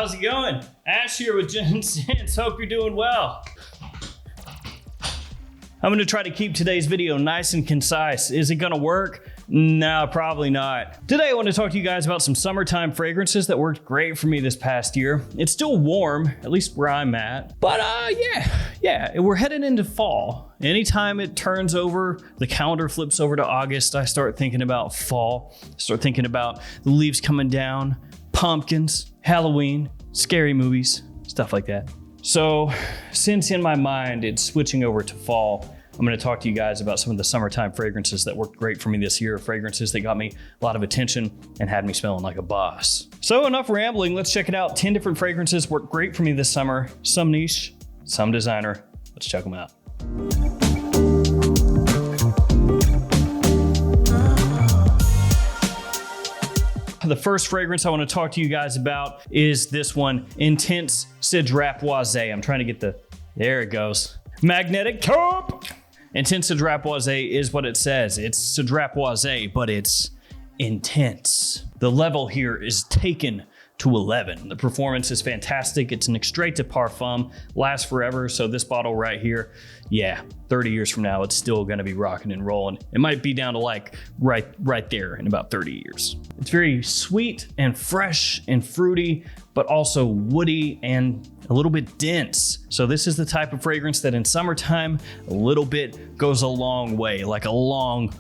How's it going? Ash here with Gents. Hope you're doing well. I'm gonna try to keep today's video nice and concise. Is it gonna work? No, probably not. Today I want to talk to you guys about some summertime fragrances that worked great for me this past year. It's still warm, at least where I'm at. But yeah, we're headed into fall. Anytime it turns over, the calendar flips over to August, I start thinking about fall. I start thinking about the leaves coming down, pumpkins, Halloween, scary movies, stuff like that. So since in my mind it's switching over to fall, I'm going to talk to you guys about some of the summertime fragrances that worked great for me this year, fragrances that got me a lot of attention and had me smelling like a boss. So enough rambling, let's check it out. 10 different fragrances worked great for me this summer. Some niche, some designer. Let's check them out. The first fragrance I want to talk to you guys about is this one, Intense Cedrat Boise. I'm trying to get there it goes. Magnetic Taupe. Intense Cedrat Boise is what it says. It's Cedrat Boise, but it's intense. The level here is taken to 11. The performance is fantastic. It's an extrait de parfum, lasts forever. So this bottle right here, yeah, 30 years from now, it's still gonna be rocking and rolling. It might be down to like right there in about 30 years. It's very sweet and fresh and fruity, but also woody and a little bit dense. So this is the type of fragrance that in summertime, a little bit goes a long way, like a long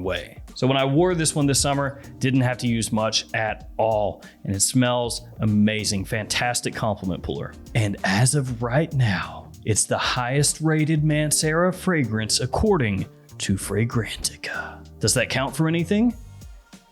way. So when I wore this one this summer, didn't have to use much at all. And it smells amazing, fantastic compliment puller. And as of right now, it's the highest rated Mancera fragrance according to Fragrantica. Does that count for anything?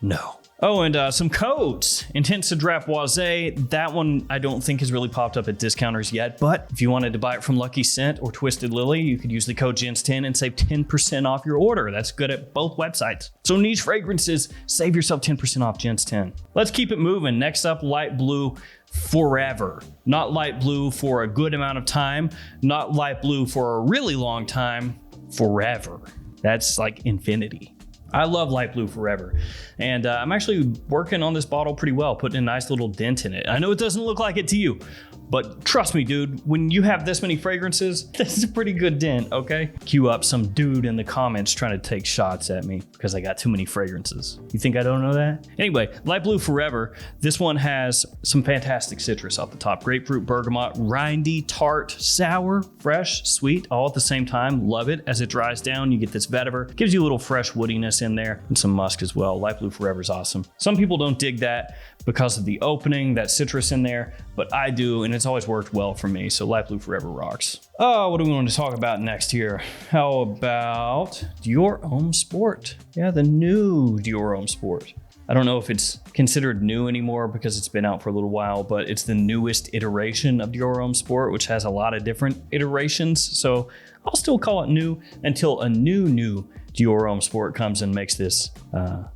No. Oh, and some codes. Intense Cedrat Boise. That one I don't think has really popped up at discounters yet, but if you wanted to buy it from Lucky Scent or Twisted Lily, you could use the code GENTS10 and save 10% off your order. That's good at both websites. So niche fragrances, save yourself 10% off GENTS10. Let's keep it moving. Next up, Light Blue Forever. Not light blue for a good amount of time, not light blue for a really long time, forever. That's like infinity. I love Light Blue Forever. And I'm actually working on this bottle pretty well, putting a nice little dent in it. I know it doesn't look like it to you, but trust me, dude, when you have this many fragrances, this is a pretty good dent, okay? Cue up some dude in the comments trying to take shots at me because I got too many fragrances. You think I don't know that? Anyway, Light Blue Forever. This one has some fantastic citrus off the top. Grapefruit, bergamot, rindy, tart, sour, fresh, sweet, all at the same time. Love it. As it dries down, you get this vetiver. Gives you a little fresh woodiness in there and some musk as well. Light Blue Forever is awesome. Some people don't dig that because of the opening, that citrus in there, but I do, and it's always worked well for me. So Light Blue Forever rocks. Oh, what do we want to talk about next here? How about Dior Homme Sport? Yeah, the new Dior Homme Sport. I don't know if it's considered new anymore because it's been out for a little while, but it's the newest iteration of Dior Homme Sport, which has a lot of different iterations. So I'll still call it new until a new Dior Homme Sport comes and makes this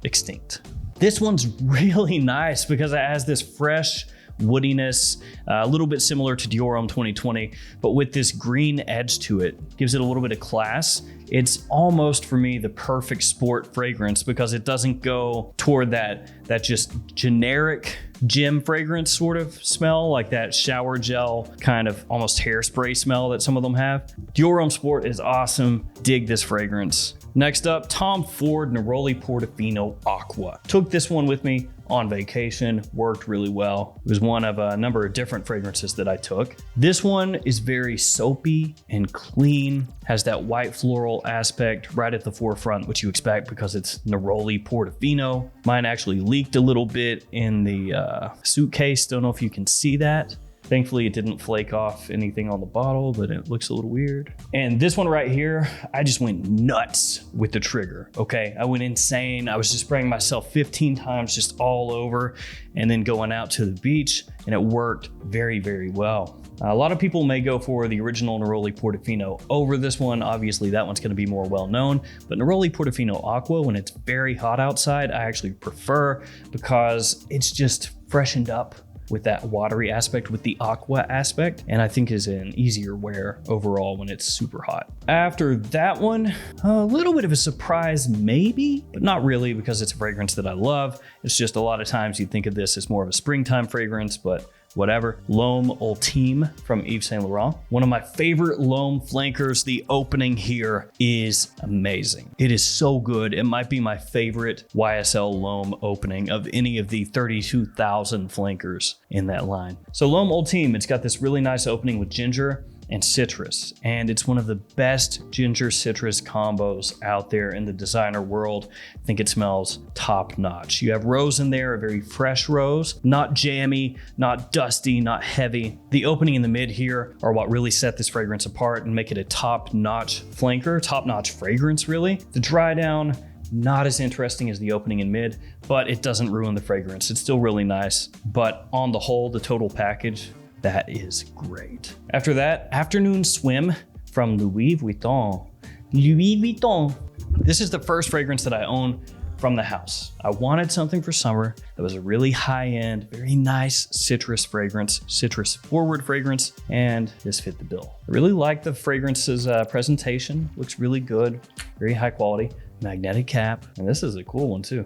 extinct. This one's really nice because it has this fresh woodiness, a little bit similar to Dior Homme 2020, but with this green edge to it. Gives it a little bit of class. It's almost, for me, the perfect sport fragrance because it doesn't go toward that just generic gym fragrance sort of smell, like that shower gel kind of almost hairspray smell that some of them have. Dior Homme Sport is awesome. Dig this fragrance. Next up, Tom Ford Neroli Portofino Acqua. Took this one with me on vacation, worked really well. It was one of a number of different fragrances that I took. This one is very soapy and clean, has that white floral aspect right at the forefront, which you expect because it's Neroli Portofino. Mine actually leaked a little bit in the suitcase. Don't know if you can see that. Thankfully, it didn't flake off anything on the bottle, but it looks a little weird. And this one right here, I just went nuts with the trigger, okay? I went insane. I was just spraying myself 15 times just all over and then going out to the beach, and it worked very, very well. A lot of people may go for the original Neroli Portofino over this one. Obviously, that one's gonna be more well-known, but Neroli Portofino Acqua, when it's very hot outside, I actually prefer because it's just freshened up with that watery aspect, with the aqua aspect, and I think is an easier wear overall when it's super hot. After that one, a little bit of a surprise maybe, but not really because it's a fragrance that I love. It's just a lot of times you think of this as more of a springtime fragrance, but whatever. L'Homme Ultime from Yves Saint Laurent. One of my favorite L'Homme flankers. The opening here is amazing. It is so good. It might be my favorite YSL L'Homme opening of any of the 32,000 flankers in that line. So L'Homme Ultime, it's got this really nice opening with ginger and citrus, and it's one of the best ginger citrus combos out there in the designer world. I think it smells top notch. You have rose in there, a very fresh rose, not jammy, not dusty, not heavy. The opening in the mid here are what really set this fragrance apart and make it a top notch flanker, top notch fragrance really. The dry down, not as interesting as the opening in mid, but it doesn't ruin the fragrance. It's still really nice, but on the whole, the total package, that is great. After that, Afternoon Swim from Louis Vuitton. Louis Vuitton. This is the first fragrance that I own from the house. I wanted something for summer that was a really high-end, very nice citrus fragrance, citrus-forward fragrance, and this fit the bill. I really like the fragrance's presentation. Looks really good, very high quality. Magnetic cap, and this is a cool one too.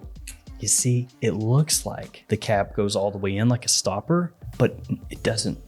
You see, it looks like the cap goes all the way in like a stopper, but it doesn't.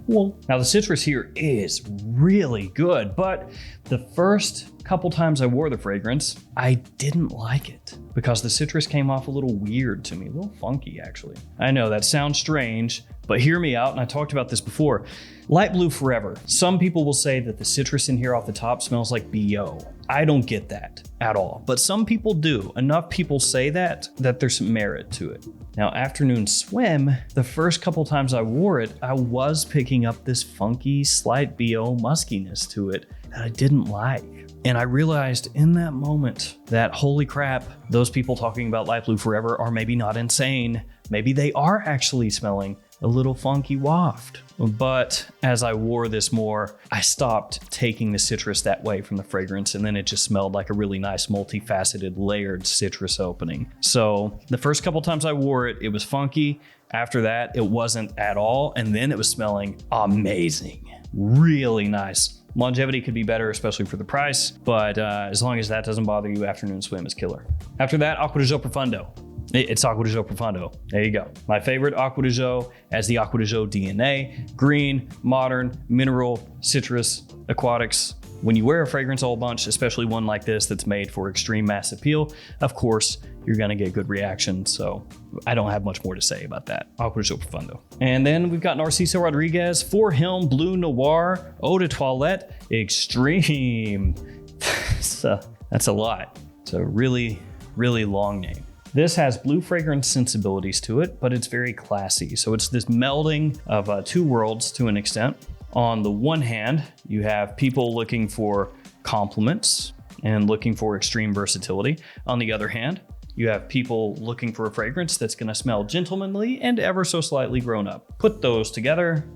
Well, now the citrus here is really good, but the first couple times I wore the fragrance, I didn't like it because the citrus came off a little weird to me, a little funky actually. I know that sounds strange, but hear me out, and I talked about this before. Light Blue Forever. Some people will say that the citrus in here off the top smells like BO. I don't get that at all, but some people do. Enough people say that there's some merit to it. Now, Afternoon Swim, the first couple times I wore it, I was picking up this funky, slight BO muskiness to it that I didn't like. And I realized in that moment that, holy crap, those people talking about Light Blue Forever are maybe not insane. Maybe they are actually smelling a little funky waft. But as I wore this more, I stopped taking the citrus that way from the fragrance, and then it just smelled like a really nice multifaceted layered citrus opening. So the first couple times I wore it, it was funky. After that, it wasn't at all. And then it was smelling amazing, really nice. Longevity could be better, especially for the price, but as long as that doesn't bother you, Afternoon Swim is killer. After that, Acqua di Gio Profondo. It's Acqua di Gio Profondo. There you go. My favorite Acqua di Gio has the Acqua di Gio DNA. Green, modern, mineral, citrus, aquatics. When you wear a fragrance a whole bunch, especially one like this that's made for extreme mass appeal, of course, you're gonna get good reaction. So I don't have much more to say about that. Acqua di Gio Profondo. And then we've got Narciso Rodriguez for Homme Bleu Noir Eau de Toilette Extreme. That's a lot. It's a really, really long name. This has blue fragrance sensibilities to it, but it's very classy. So it's this melding of two worlds to an extent. On the one hand, you have people looking for compliments and looking for extreme versatility. On the other hand, you have people looking for a fragrance that's gonna smell gentlemanly and ever so slightly grown up. Put those together,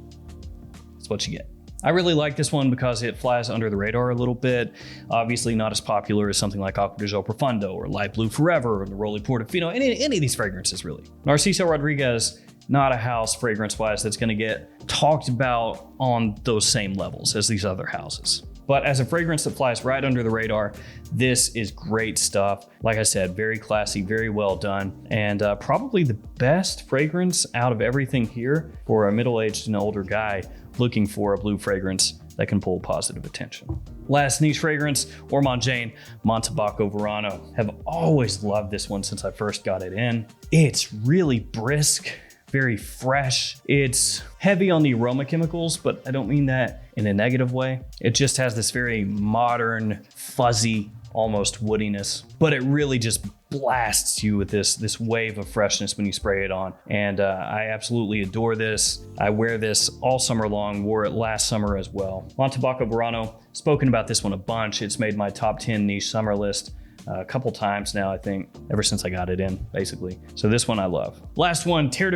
that's what you get. I really like this one because it flies under the radar a little bit. Obviously not as popular as something like Acqua di Gio Profondo or Light Blue Forever or Neroli Portofino, any of these fragrances really. Narciso Rodriguez, not a house fragrance-wise that's gonna get talked about on those same levels as these other houses. But as a fragrance that flies right under the radar, this is great stuff. Like I said, very classy, very well done, and probably the best fragrance out of everything here for a middle-aged and older guy looking for a blue fragrance that can pull positive attention. Last niche fragrance, Ormonde Montabaco Verano. Have always loved this one since I first got it in. It's really brisk, very fresh. It's heavy on the aroma chemicals, but I don't mean that in a negative way. It just has this very modern, fuzzy, almost woodiness, but it really just blasts you with this wave of freshness when you spray it on. And I absolutely adore this. I wear this all summer long, wore it last summer as well. Montabaco Verano, spoken about this one a bunch. It's made my top 10 niche summer list a couple times now, I think, ever since I got it in, basically. So this one I love. Last one, Terre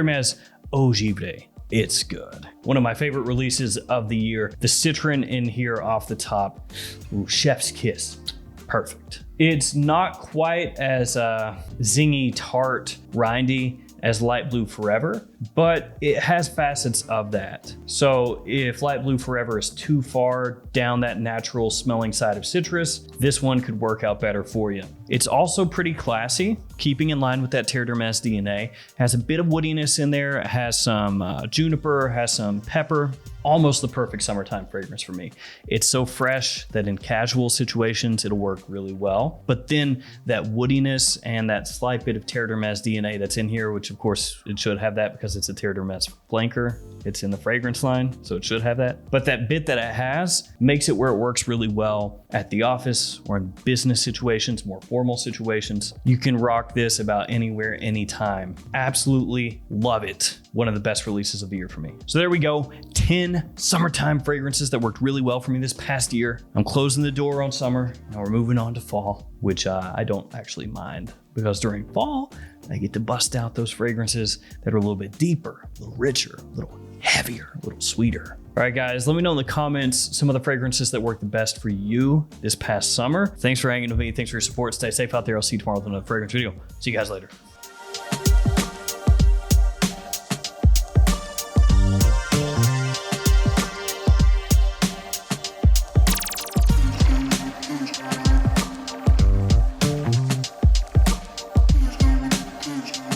Eau Givree. It's good. One of my favorite releases of the year. The citron in here off the top. Ooh, chef's kiss. Perfect. It's not quite as zingy, tart, rindy as Light Blue Forever, but it has facets of that. So if Light Blue Forever is too far down that natural smelling side of citrus, this one could work out better for you. It's also pretty classy, keeping in line with that Terre d'Hermès DNA. Has a bit of woodiness in there, it has some juniper, has some pepper. Almost the perfect summertime fragrance for me. It's so fresh that in casual situations, it'll work really well. But then that woodiness and that slight bit of Terre d'Hermès DNA that's in here, which of course it should have that because it's a Terre d'Hermès flanker. It's in the fragrance line, so it should have that. But that bit that it has makes it where it works really well at the office or in business situations, more formal situations. You can rock this about anywhere, anytime. Absolutely love it. One of the best releases of the year for me. So there we go, 10 summertime fragrances that worked really well for me this past year. I'm closing the door on summer. Now we're moving on to fall, which I don't actually mind because during fall, I get to bust out those fragrances that are a little bit deeper, a little richer, a little heavier, a little sweeter. All right, guys, let me know in the comments some of the fragrances that work the best for you this past summer. Thanks for hanging with me. Thanks for your support. Stay safe out there. I'll see you tomorrow with another fragrance video. See you guys later.